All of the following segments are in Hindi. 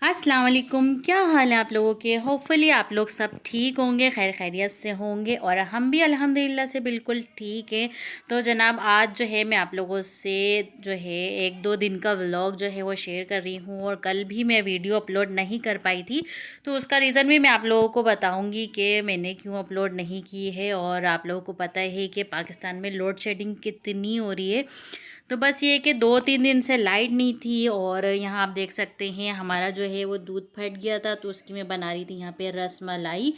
अस्सलाम वालेकुम। क्या हाल है आप लोगों के। होपफुली आप लोग सब ठीक होंगे, खैर खैरियत से होंगे और हम भी अल्हम्दुलिल्लाह से बिल्कुल ठीक है। तो जनाब आज जो है मैं आप लोगों से जो है 1-2 दिन का व्लॉग जो है वो शेयर कर रही हूँ और कल भी मैं वीडियो अपलोड नहीं कर पाई थी, तो उसका रीज़न भी मैं आप लोगों को बताऊँगी कि मैंने क्यों अपलोड नहीं की है। और आप लोगों को पता है कि पाकिस्तान में लोड शेडिंग कितनी हो रही है। तो बस ये कि 2-3 दिन से लाइट नहीं थी और यहाँ आप देख सकते हैं हमारा जो है वो दूध फट गया था, तो उसकी मैं बना रही थी यहाँ पे रस मलाई।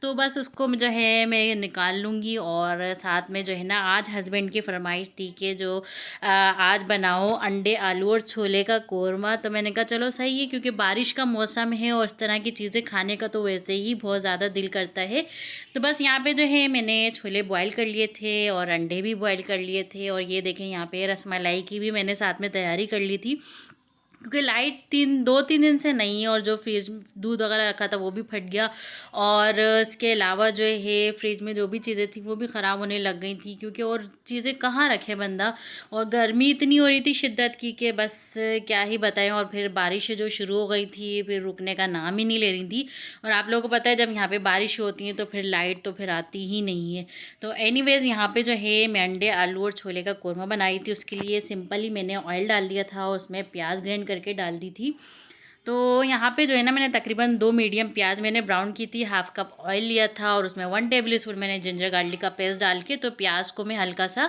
तो बस उसको जो है मैं निकाल लूँगी और साथ में जो है ना आज हस्बैंड की फरमाइश थी कि जो आज बनाओ अंडे आलू और छोले का कोरमा। तो मैंने कहा चलो सही है, क्योंकि बारिश का मौसम है और इस तरह की चीज़ें खाने का तो वैसे ही बहुत ज़्यादा दिल करता है। तो बस यहाँ पे जो है मैंने छोले बॉईल कर लिए थे और अंडे भी बॉईल कर लिए थे और ये देखें यहाँ पे रसमलाई की भी मैंने साथ में तैयारी कर ली थी, क्योंकि लाइट 2-3 दिन से नहीं है और जो फ्रिज दूध वगैरह रखा था वो भी फट गया। और इसके अलावा जो है फ्रिज में जो भी चीज़ें थी वो भी ख़राब होने लग गई थी, क्योंकि और चीज़ें कहाँ रखे बंदा। और गर्मी इतनी हो रही थी शिद्दत की कि बस क्या ही बताएं। और फिर बारिश जो शुरू हो गई थी फिर रुकने का नाम ही नहीं ले रही थी। और आप लोगों को पता है जब यहाँ पे बारिश होती है तो फिर लाइट तो फिर आती ही नहीं है। तो एनीवेज़ यहाँ पे जो है मैं अंडे आलू और छोले का कोरमा बनाई थी। उसके लिए सिंपली मैंने ऑयल डाल दिया था और उसमें प्याज ग्राइंड करके डाल दी थी। तो यहाँ पे जो है ना मैंने तकरीबन 2 मीडियम प्याज मैंने ब्राउन की थी, हाफ़ कप ऑयल लिया था और उसमें 1 टेबल स्पून मैंने जिंजर गार्लिक का पेस्ट डाल के तो प्याज को मैं हल्का सा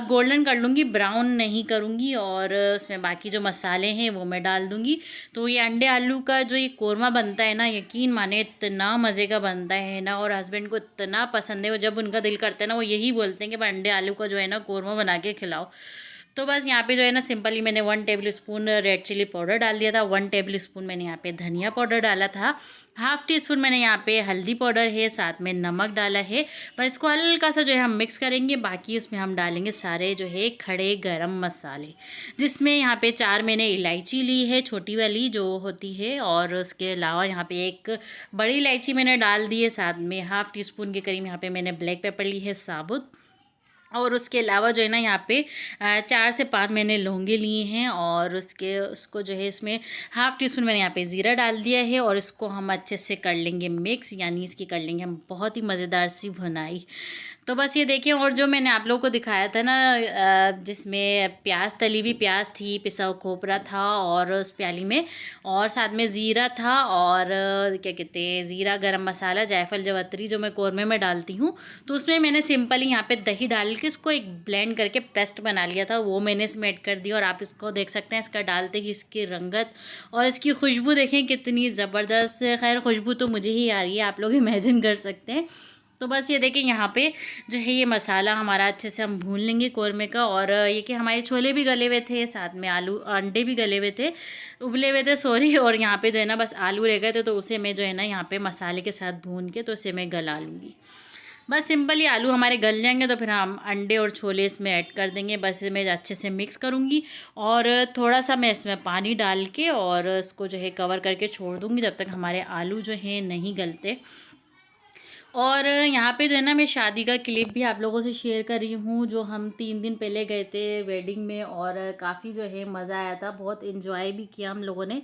गोल्डन कर लूँगी, ब्राउन नहीं करूँगी। और उसमें बाकी जो मसाले हैं वो मैं डाल दूँगी। तो ये अंडे आलू का जो ये कोरमा बनता है ना, यकीन माने इतना मज़े का बनता है ना, और हस्बैंड को इतना पसंद है। वो जब उनका दिल करता है ना वो यही बोलते हैं कि अंडे आलू का जो है ना कोरमा बना के खिलाओ। तो बस यहाँ पे जो है ना सिंपली मैंने 1 tablespoon red chilli powder डाल दिया था, 1 टेबल स्पून मैंने यहाँ पे धनिया पाउडर डाला था, हाफ़ टी स्पून मैंने यहाँ पे हल्दी पाउडर है, साथ में नमक डाला है। बस इसको हल्का सा जो है हम मिक्स करेंगे। बाकी उसमें हम डालेंगे सारे जो है खड़े गरम मसाले, जिसमें यहाँ पे 4 मैंने इलायची ली है, छोटी वाली जो होती है, और उसके अलावा यहाँ पे एक बड़ी इलायची मैंने डाल दी है। साथ में हाफ़ टी स्पून के करीब यहाँ पे मैंने ब्लैक पेपर ली है साबुत। और उसके अलावा जो है ना यहाँ पे 4 से 5 मैंने लौंगे लिए हैं और उसको जो है इसमें हाफ़ टी स्पून मैंने यहाँ पे ज़ीरा डाल दिया है और इसको हम अच्छे से कर लेंगे मिक्स, यानी इसकी कर लेंगे हम बहुत ही मज़ेदार सी भुनाई। तो बस ये देखिए, और जो मैंने आप लोगों को दिखाया था ना जिसमें प्याज, तली हुई प्याज थी, पिसा हुआ खोपरा था और उस प्याली में, और साथ में ज़ीरा था और क्या कहते हैं ज़ीरा, गरम मसाला, जायफल, जवत्री जो मैं कोरमे में डालती हूँ। तो उसमें मैंने सिंपली यहाँ पे दही डाल के इसको एक ब्लेंड करके पेस्ट बना लिया था, वो मैंने इसमें ऐड कर दिया। और आप इसको देख सकते हैं इसका डालते ही इसकी रंगत और इसकी खुशबू देखें कितनी ज़बरदस्त। खैर खुशबू तो मुझे ही आ रही है, आप लोग इमेजिन कर सकते हैं। तो बस ये देखिए यहाँ पे जो है ये मसाला हमारा अच्छे से हम भून लेंगे कोरमे का। और ये कि हमारे छोले भी गले हुए थे, साथ में आलू अंडे भी गले हुए थे, उबले हुए थे सॉरी। और यहाँ पे जो है ना बस आलू रह गए थे, तो उसे मैं जो है ना यहाँ पे मसाले के साथ भून के तो उसे मैं गला लूँगी। बस सिंपली आलू हमारे गल जाएंगे तो फिर हम अंडे और छोले इसमें ऐड कर देंगे। बस मैं अच्छे से मिक्स करूँगी और थोड़ा सा मैं इसमें पानी डाल के और इसको जो है कवर करके छोड़ दूँगी जब तक हमारे आलू जो हैं नहीं गलते। और यहाँ पे जो है ना मैं शादी का क्लिप भी आप लोगों से शेयर कर रही हूँ, जो हम 3 दिन पहले गए थे वेडिंग में और काफ़ी जो है मज़ा आया था, बहुत इन्जॉय भी किया हम लोगों ने।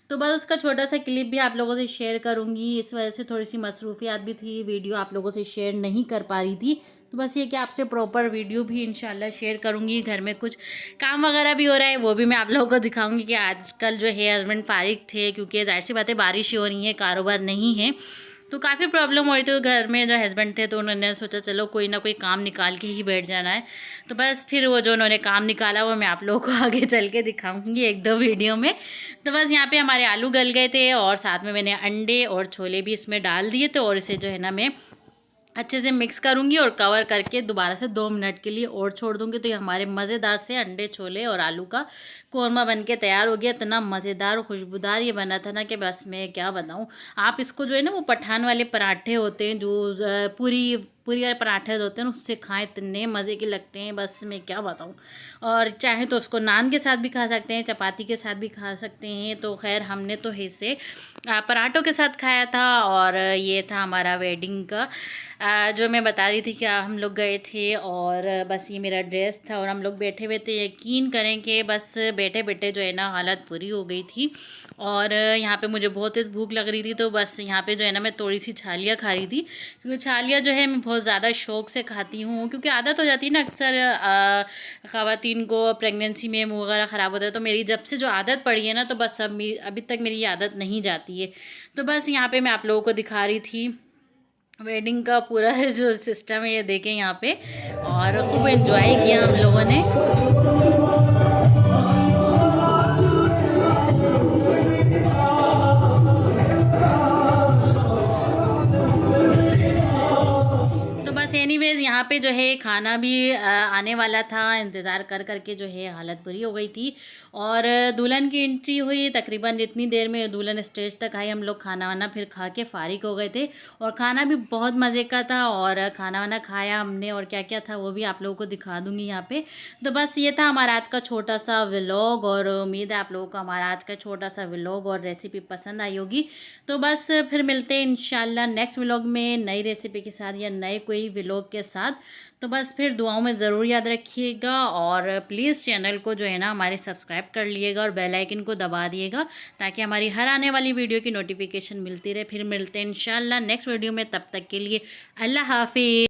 तो बस उसका छोटा सा क्लिप भी आप लोगों से शेयर करूँगी। इस वजह से थोड़ी सी मसरूफियात भी थी, वीडियो आप लोगों से शेयर नहीं कर पा रही थी। तो बस ये कि आपसे प्रॉपर वीडियो भी इंशाल्लाह शेयर करूँगी। घर में कुछ काम वगैरह भी हो रहा है, वो भी मैं आप लोगों को दिखाऊँगी कि आजकल जो है हस्बैंड फारिग थे, क्योंकि ज़ाहिर सी बात है बारिश हो रही है, कारोबार नहीं है, तो काफ़ी प्रॉब्लम हो रही थी। तो घर में जो हस्बैंड थे तो उन्होंने सोचा चलो कोई ना कोई काम निकाल के ही बैठ जाना है। तो बस फिर वो जो उन्होंने काम निकाला वो मैं आप लोगों को आगे चल के दिखाऊंगी 1-2 वीडियो में। तो बस यहाँ पे हमारे आलू गल गए थे और साथ में मैंने अंडे और छोले भी इसमें डाल दिए थे और इसे जो है ना मैं अच्छे से मिक्स करूँगी और कवर करके दोबारा से 2 मिनट के लिए और छोड़ दूँगी। तो ये हमारे मज़ेदार से अंडे, छोले और आलू का कोरमा बन के तैयार हो गया। इतना मज़ेदार और खुशबूदार ये बना था ना कि बस मैं क्या बताऊँ। आप इसको जो है ना वो पठान वाले पराठे होते हैं जो पूरी पूरी वाले पराठे होते हैं उससे खाएं, इतने मज़े के लगते हैं, बस मैं क्या बताऊँ। और चाहे तो उसको नान के साथ भी खा सकते हैं, चपाती के साथ भी खा सकते हैं। तो खैर हमने तो इसे पराठों के साथ खाया था। और ये था हमारा वेडिंग का जो मैं बता रही थी कि हम लोग गए थे, और बस ये मेरा ड्रेस था और हम लोग बैठे हुए थे। यकीन करें कि बस बैठे बैठे जो है ना हालत बुरी हो गई थी। और यहाँ पे मुझे बहुत तेज़ भूख लग रही थी, तो बस यहाँ पे जो है ना मैं थोड़ी सी छालियाँ खा रही थी, क्योंकि छालियाँ जो है मैं बहुत ज़्यादा शौक से खाती हूँ, क्योंकि आदत हो जाती है ना अक्सर ख़वातीन को प्रेगनेंसी में मुँह वगैरह ख़राब होता है। तो मेरी जब से जो आदत पड़ी है ना, तो बस अभी तक मेरी ये आदत नहीं जाती है। तो बस यहाँ पे मैं आप लोगों को दिखा रही थी वेडिंग का पूरा जो सिस्टम है, ये देखें यहाँ पे। और खूब एंजॉय किया हम लोगों ने। तो बस एनीवेज़ यहाँ पे जो है खाना भी आने वाला था, इंतज़ार कर कर के जो है हालत बुरी हो गई थी। और दुल्हन की एंट्री हुई, तकरीबन जितनी देर में दुल्हन स्टेज तक आई, हम लोग खाना वाना फिर खा के फ़ारिग हो गए थे। और खाना भी बहुत मज़े का था, और खाना वाना खाया हमने, और क्या क्या था वो भी आप लोगों को दिखा दूँगी यहाँ पे। तो बस ये था हमारा आज का छोटा सा व्लॉग, और उम्मीद है आप लोगों को हमारा आज का छोटा सा व्लॉग और रेसिपी पसंद आई होगी। तो बस फिर मिलते हैं इंशाल्लाह नेक्स्ट व्लॉग में नई रेसिपी के साथ या नए कोई व्लॉग के साथ। तो बस फिर दुआओं में ज़रूर याद रखिएगा, और प्लीज़ चैनल को जो है ना हमारे सब्सक्राइब कर लिएगा और बेल आइकन को दबा दिएगा, ताकि हमारी हर आने वाली वीडियो की नोटिफिकेशन मिलती रहे। फिर मिलते हैं इंशाल्लाह नेक्स्ट वीडियो में, तब तक के लिए अल्लाह हाफिज़।